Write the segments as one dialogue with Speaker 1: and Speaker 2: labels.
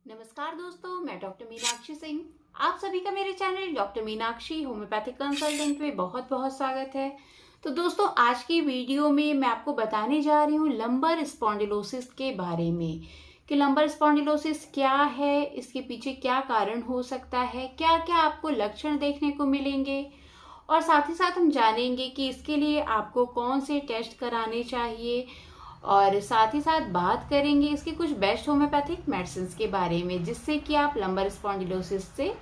Speaker 1: नमस्कार दोस्तों, मैं डॉक्टर मीनाक्षी सिंह। आप सभी का मेरे channel doctor Meenakshi homeopathic consultant में बहुत बहुत स्वागत है। तो दोस्तों, आज की वीडियो में मैं आपको बताने जा रही हूँ लंबर स्पॉन्डिलोसिस के बारे में कि लंबर स्पॉन्डिलोसिस क्या है, इसके पीछे क्या कारण हो सकता है, क्या क्या आपको लक्षण देखने को मिलेंगे और साथ ही साथ हम जानेंगे कि इसके लिए आपको कौन से टेस्ट कराने चाहिए और साथ ही साथ बात करेंगे इसके कुछ बेस्ट होम्योपैथिक मेडिसिन के बारे में जिससे कि आप लंबर स्पॉन्डिलोसिस से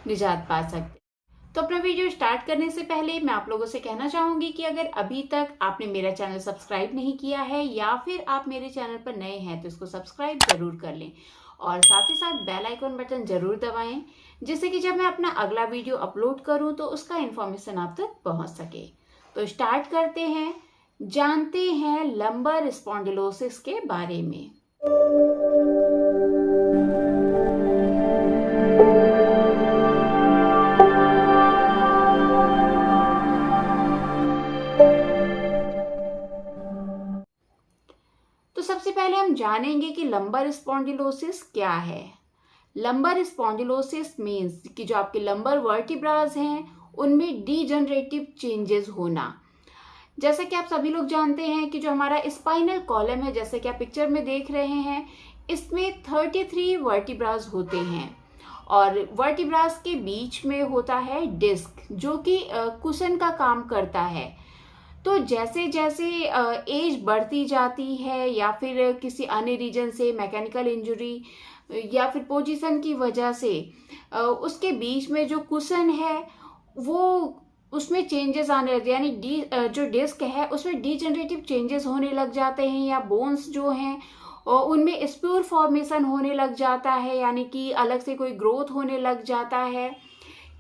Speaker 1: निजात पा सकते हैं। तो अपना वीडियो स्टार्ट करने से पहले मैं आप लोगों से कहना चाहूंगी कि अगर अभी तक आपने मेरा चैनल सब्सक्राइब नहीं किया है या फिर आप मेरे चैनल पर नए हैं तो इसको सब्सक्राइब जरूर कर लें और साथ ही साथ बेल आइकन बटन जरूर दबाएं जिससे कि जब मैं अपना अगला वीडियो अपलोड करूं तो उसका इन्फॉर्मेशन आप तक पहुंच सके। तो स्टार्ट करते हैं, जानते हैं लंबर स्पॉन्डिलोसिस के बारे में। तो सबसे पहले हम जानेंगे कि लंबर स्पॉन्डिलोसिस क्या है। लंबर स्पॉन्डिलोसिस मीन्स कि जो आपके लंबर वर्टिब्रास हैं उनमें डीजनरेटिव चेंजेस होना। जैसे कि आप सभी लोग जानते हैं कि जो हमारा स्पाइनल कॉलम है, जैसे कि आप पिक्चर में देख रहे हैं, इसमें 33 वर्टिब्रास होते हैं और वर्टिब्रास के बीच में होता है डिस्क जो कि कुशन का काम करता है। तो जैसे जैसे एज बढ़ती जाती है या फिर किसी अन्य रीजन से मैकेनिकल इंजरी या फिर पोजीशन की वजह से उसके बीच में जो कुशन है वो उसमें चेंजेस आने लगते हैं, यानी जो डिस्क है उसमें डीजनरेटिव चेंजेस होने लग जाते हैं या बोन्स जो हैं और उनमें स्प्यूर फॉर्मेशन होने लग जाता है, यानी कि अलग से कोई ग्रोथ होने लग जाता है।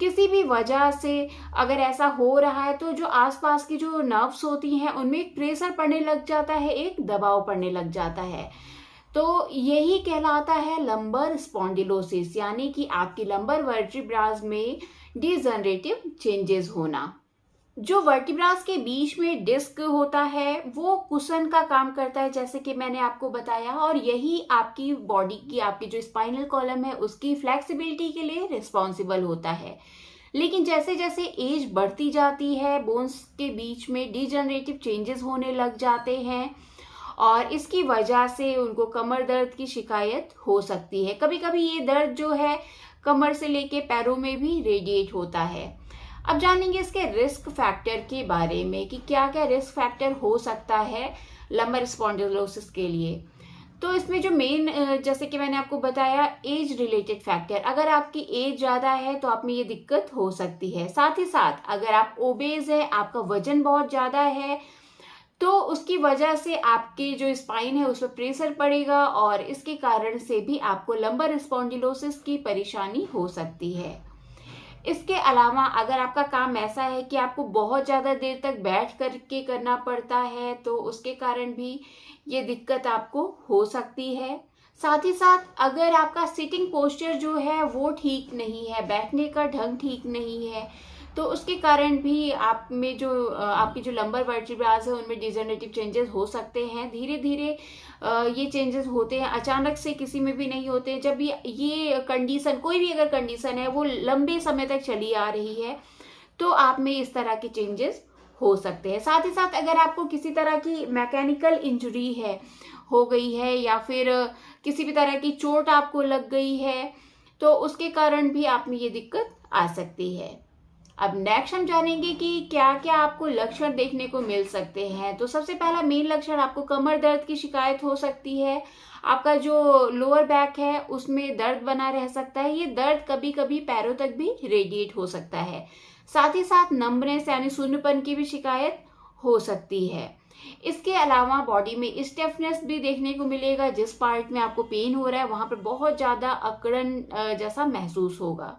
Speaker 1: किसी भी वजह से अगर ऐसा हो रहा है तो जो आसपास की जो नर्व्स होती हैं उनमें एक प्रेशर पड़ने लग जाता है, एक दबाव पड़ने लग जाता है। तो यही कहलाता है लंबर स्पॉन्डिलोसिस, यानी कि आपकी लंबर वर्टिब्रास में डिजनरेटिव चेंजेस होना। जो वर्टिब्रास के बीच में डिस्क होता है वो कुशन का काम करता है, जैसे कि मैंने आपको बताया, और यही आपकी बॉडी की, आपकी जो स्पाइनल कॉलम है उसकी फ्लेक्सिबिलिटी के लिए रिस्पॉन्सिबल होता है। लेकिन जैसे जैसे एज बढ़ती जाती है बोन्स के बीच में डिजनरेटिव चेंजेस होने लग जाते हैं और इसकी वजह से उनको कमर दर्द की शिकायत हो सकती है। कभी कभी ये दर्द जो है कमर से लेके पैरों में भी रेडिएट होता है। अब जानेंगे इसके रिस्क फैक्टर के बारे में कि क्या क्या रिस्क फैक्टर हो सकता है लंबर स्पॉन्डिलोसिस के लिए। तो इसमें जो मेन, जैसे कि मैंने आपको बताया, एज रिलेटेड फैक्टर, अगर आपकी एज ज़्यादा है तो आप में ये दिक्कत हो सकती है। साथ ही साथ अगर आप ओबेज है, आपका वजन बहुत ज़्यादा है, तो उसकी वजह से आपके जो स्पाइन है उस पर प्रेशर पड़ेगा और इसके कारण से भी आपको लंबर स्पॉन्डिलोसिस की परेशानी हो सकती है। इसके अलावा अगर आपका काम ऐसा है कि आपको बहुत ज़्यादा देर तक बैठ करके करना पड़ता है तो उसके कारण भी ये दिक्कत आपको हो सकती है। साथ ही साथ अगर आपका सिटिंग पोस्चर जो है वो ठीक नहीं है, बैठने का ढंग ठीक नहीं है, तो उसके कारण भी आप में जो आपकी जो लंबर वर्टिब्रास है उनमें डिजनरेटिव चेंजेस हो सकते हैं। धीरे धीरे ये चेंजेस होते हैं, अचानक से किसी में भी नहीं होते। जब ये कंडीशन, कोई भी अगर कंडीशन है वो लंबे समय तक चली आ रही है तो आप में इस तरह के चेंजेस हो सकते हैं। साथ ही साथ अगर आपको किसी तरह की मैकेनिकल इंजरी है, हो गई है, या फिर किसी भी तरह की चोट आपको लग गई है तो उसके कारण भी आप में ये दिक्कत आ सकती है। अब नेक्स्ट हम जानेंगे कि क्या क्या आपको लक्षण देखने को मिल सकते हैं। तो सबसे पहला मेन लक्षण, आपको कमर दर्द की शिकायत हो सकती है। आपका जो लोअर बैक है उसमें दर्द बना रह सकता है, ये दर्द कभी कभी पैरों तक भी रेडिएट हो सकता है। साथ ही साथ नंबनेस यानी शून्यपन की भी शिकायत हो सकती है। इसके अलावा बॉडी में स्टिफनेस भी देखने को मिलेगा, जिस पार्ट में आपको पेन हो रहा है वहां पर बहुत ज्यादा अकड़न जैसा महसूस होगा।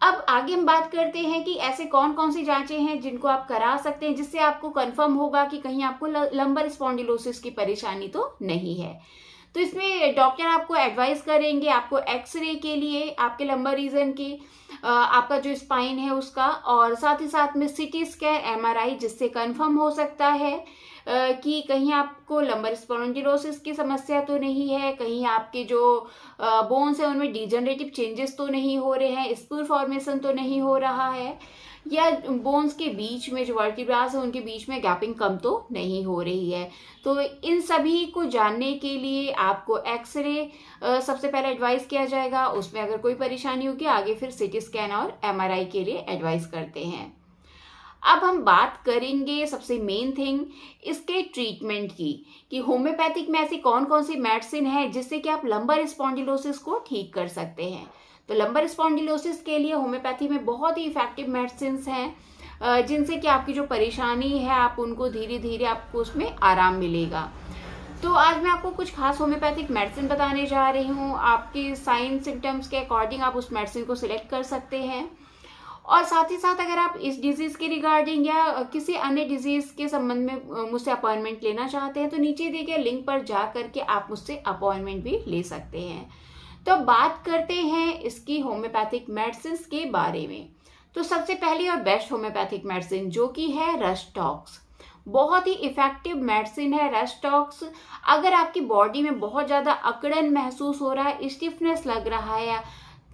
Speaker 1: अब आगे हम बात करते हैं कि ऐसे कौन कौन सी जांचें हैं जिनको आप करा सकते हैं जिससे आपको कंफर्म होगा कि कहीं आपको लंबर स्पॉन्डिलोसिस की परेशानी तो नहीं है। तो इसमें डॉक्टर आपको एडवाइस करेंगे आपको एक्सरे के लिए आपके लंबर रीजन की, आपका जो स्पाइन है उसका, और साथ ही साथ में सीटी स्कैन, एमआरआई, जिससे कंफर्म हो सकता है कि कहीं आपको लंबर स्पॉन्डिलोसिस की समस्या तो नहीं है, कहीं आपके जो बोन्स हैं उनमें डिजनरेटिव चेंजेस तो नहीं हो रहे हैं, स्पूर फॉर्मेशन तो नहीं हो रहा है, या बोन्स के बीच में जो वर्टिब्रास है उनके बीच में गैपिंग कम तो नहीं हो रही है। तो इन सभी को जानने के लिए आपको एक्सरे सबसे पहले एडवाइस किया जाएगा। उसमें अगर कोई परेशानी होगी आगे फिर सीटी स्कैन और एमआरआई के लिए एडवाइस करते हैं। अब हम बात करेंगे सबसे मेन थिंग इसके ट्रीटमेंट की, कि होम्योपैथिक में ऐसी कौन कौन सी मेडिसिन है जिससे कि आप लंबर स्पॉन्डिलोसिस को ठीक कर सकते हैं। तो लंबर स्पॉन्डिलोसिस के लिए होम्योपैथी में बहुत ही इफेक्टिव मेडिसिन हैं जिनसे कि आपकी जो परेशानी है आप उनको धीरे धीरे आपको उसमें आराम मिलेगा। तो आज मैं आपको कुछ खास होम्योपैथिक मेडिसिन बताने जा रही हूँ। आपके साइन सिम्टम्स के अकॉर्डिंग आप उस मेडिसिन को सिलेक्ट कर सकते हैं। और साथ ही साथ अगर आप इस डिजीज के रिगार्डिंग या किसी अन्य डिजीज के संबंध में मुझसे अपॉइंटमेंट लेना चाहते हैं तो नीचे दिए गए लिंक पर जा करके आप मुझसे अपॉइंटमेंट भी ले सकते हैं। तो बात करते हैं इसकी होम्योपैथिक मेडिसिन के बारे में। तो सबसे पहली और बेस्ट होम्योपैथिक मेडिसिन जो कि है रस्टॉक्स, बहुत ही इफेक्टिव मेडिसिन है रस्टॉक्स। अगर आपकी बॉडी में बहुत ज़्यादा अकड़न महसूस हो रहा है, स्टिफनेस लग रहा है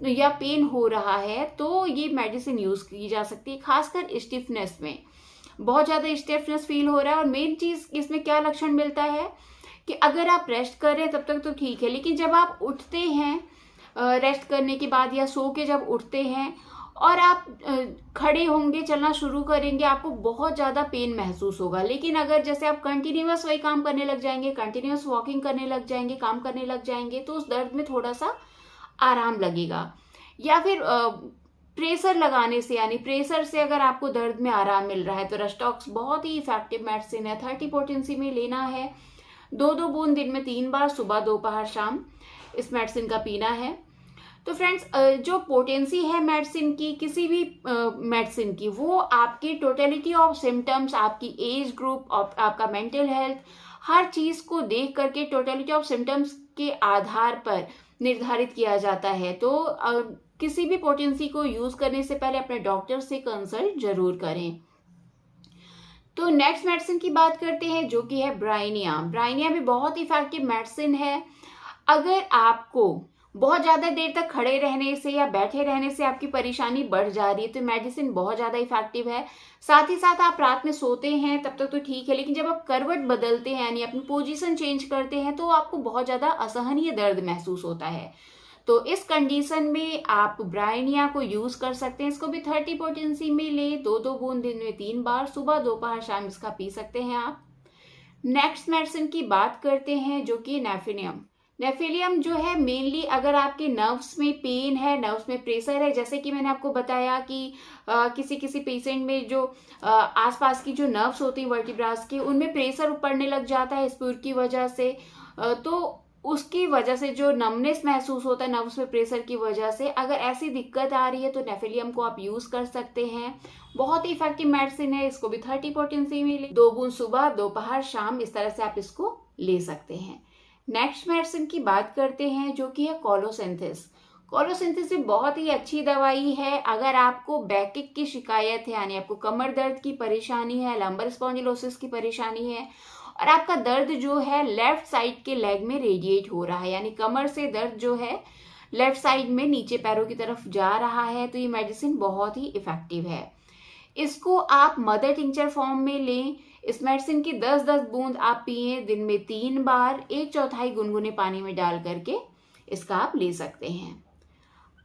Speaker 1: या पेन हो रहा है तो ये मेडिसिन यूज़ की जा सकती है। खासकर स्टिफनेस में बहुत ज़्यादा स्टिफनेस फील हो रहा है और मेन चीज़ इसमें क्या लक्षण मिलता है कि अगर आप रेस्ट कर रहे हैं तब तक तो ठीक है, लेकिन जब आप उठते हैं रेस्ट करने के बाद या सो के जब उठते हैं और आप खड़े होंगे, चलना शुरू करेंगे, आपको बहुत ज़्यादा पेन महसूस होगा। लेकिन अगर जैसे आप कंटिन्यूअस वही काम करने लग जाएंगे, कंटिन्यूअस वॉकिंग करने लग जाएंगे, काम करने लग जाएंगे तो उस दर्द में थोड़ा सा आराम लगेगा। या फिर प्रेशर लगाने से, यानी प्रेशर से अगर आपको दर्द में आराम मिल रहा है तो रस्टॉक्स बहुत ही इफेक्टिव मेडिसिन है। 30 पोटेंसी में लेना है, 2-2 बूंद दिन में 3 बार, सुबह दोपहर शाम इस मेडिसिन का पीना है। तो फ्रेंड्स जो पोटेंसी है मेडिसिन की, किसी भी मेडिसिन की, वो आपकी टोटलिटी ऑफ सिम्टम्स, आपकी एज ग्रुप, आपका मेंटल हेल्थ, हर चीज़ को देख करके टोटलिटी ऑफ सिम्टम्स के आधार पर निर्धारित किया जाता है। तो किसी भी पोटेंसी को यूज़ करने से पहले अपने डॉक्टर से कंसल्ट जरूर करें। तो नेक्स्ट मेडिसिन की बात करते हैं जो कि है ब्राइनिया। ब्राइनिया भी बहुत इफेक्टिव मेडिसिन है। अगर आपको बहुत ज़्यादा देर तक खड़े रहने से या बैठे रहने से आपकी परेशानी बढ़ जा रही है तो मेडिसिन बहुत ज़्यादा इफेक्टिव है। साथ ही साथ आप रात में सोते हैं तब तक तो ठीक है, लेकिन जब आप करवट बदलते हैं यानी अपनी पोजीशन चेंज करते हैं तो आपको बहुत ज़्यादा असहनीय दर्द महसूस होता है। तो इस कंडीशन में आप ब्राइनिया को यूज़ कर सकते हैं। इसको भी 30 पोटेंसी में ले, 2-2 बूंद दिन में 3 बार, सुबह दोपहर शाम इसका पी सकते हैं आप। नेक्स्ट मेडिसिन की बात करते हैं जो कि नेफिलियम। नेफिलियम जो है मेनली अगर आपके नर्व्स में पेन है, नर्व्स में प्रेशर है, जैसे कि मैंने आपको बताया कि किसी किसी पेशेंट में जो आसपास की जो नर्व्स होती हैं वर्टिब्रास की, उनमें प्रेशर पड़ने लग जाता है स्पूर की वजह से, तो उसकी वजह से जो नमनेस महसूस होता है नर्व्स में प्रेशर की वजह से, अगर ऐसी दिक्कत आ रही है तो नेफिलियम को आप यूज़ कर सकते हैं। बहुत ही इफेक्टिव मेडिसिन है। इसको भी 30 पोटेंसी में ले, 2 बूंद सुबह दोपहर शाम इस तरह से आप इसको ले सकते हैं। नेक्स्ट मेडिसिन की बात करते हैं जो कि है कोलोसिंथेसिस। कोलोसिंथेसिस भी बहुत ही अच्छी दवाई है। अगर आपको बैकएक की शिकायत है, यानी आपको कमर दर्द की परेशानी है, लंबर स्पॉन्डिलोसिस की परेशानी है और आपका दर्द जो है लेफ्ट साइड के लेग में रेडिएट हो रहा है, यानी कमर से दर्द जो है लेफ्ट साइड में नीचे पैरों की तरफ जा रहा है, तो ये मेडिसिन बहुत ही इफेक्टिव है। इसको आप मदर टिंचर फॉर्म में लें। इस मेडिसिन की 10-10 बूंद आप पिए दिन में 3 बार, 1/4 गुनगुने पानी में डाल करके इसका आप ले सकते हैं।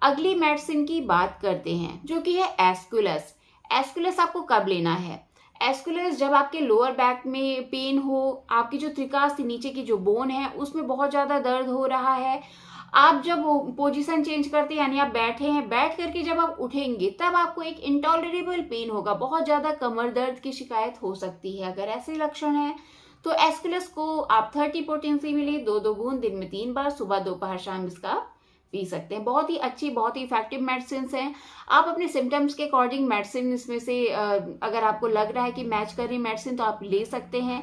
Speaker 1: अगली मेडिसिन की बात करते हैं जो कि है एस्कुलस। एस्कुलस आपको कब लेना है? एस्कुलस जब आपके लोअर बैक में पेन हो, आपकी जो त्रिकास नीचे की जो बोन है उसमें बहुत ज़्यादा दर्द हो रहा है, आप जब पोजीशन चेंज करते हैं यानी आप बैठे हैं, बैठ करके जब आप उठेंगे तब आपको एक इंटॉलरेबल पेन होगा, बहुत ज़्यादा कमर दर्द की शिकायत हो सकती है। अगर ऐसे लक्षण हैं तो एस्कुलस को आप 30 पोटेंसी में ले, 2-2 बूंद दिन में 3 बार, सुबह दोपहर शाम इसका पी सकते हैं। बहुत ही अच्छी, बहुत ही इफेक्टिव मेडिसिन हैं। आप अपने सिम्टम्स के अकॉर्डिंग मेडिसिन इसमें से अगर आपको लग रहा है कि मैच कर रही मेडिसिन तो आप ले सकते हैं।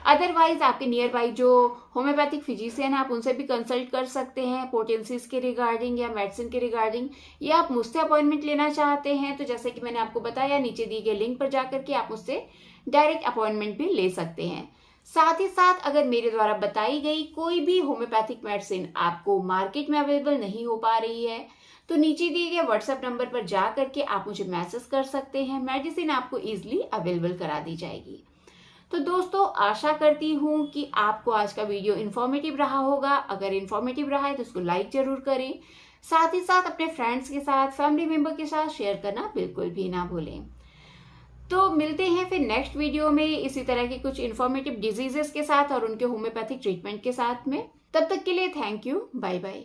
Speaker 1: अदरवाइज आपके नियर बाई जो होम्योपैथिक फिजिशियन है आप उनसे भी कंसल्ट कर सकते हैं पोटेंसीज के रिगार्डिंग या मेडिसिन के रिगार्डिंग, या आप मुझसे अपॉइंटमेंट लेना चाहते हैं तो जैसे कि मैंने आपको बताया नीचे दिए गए लिंक पर जाकर के आप मुझसे डायरेक्ट अपॉइंटमेंट भी ले सकते हैं। साथ ही साथ अगर मेरे द्वारा बताई गई कोई भी होम्योपैथिक मेडिसिन आपको मार्केट में अवेलेबल नहीं हो पा रही है तो नीचे दिए गए व्हाट्सएप नंबर पर जा करके आप मुझे मैसेज कर सकते हैं, मेडिसिन आपको इजीली अवेलेबल करा दी जाएगी। तो दोस्तों आशा करती हूँ कि आपको आज का वीडियो इन्फॉर्मेटिव रहा होगा। अगर इन्फॉर्मेटिव रहा है तो उसको लाइक जरूर करें, साथ ही साथ अपने फ्रेंड्स के साथ, फैमिली मेंबर के साथ शेयर करना बिल्कुल भी ना भूलें। तो मिलते हैं फिर नेक्स्ट वीडियो में इसी तरह के कुछ इन्फॉर्मेटिव डिजीजेस के साथ और उनके होम्योपैथिक ट्रीटमेंट के साथ में। तब तक के लिए थैंक यू, बाय बाय।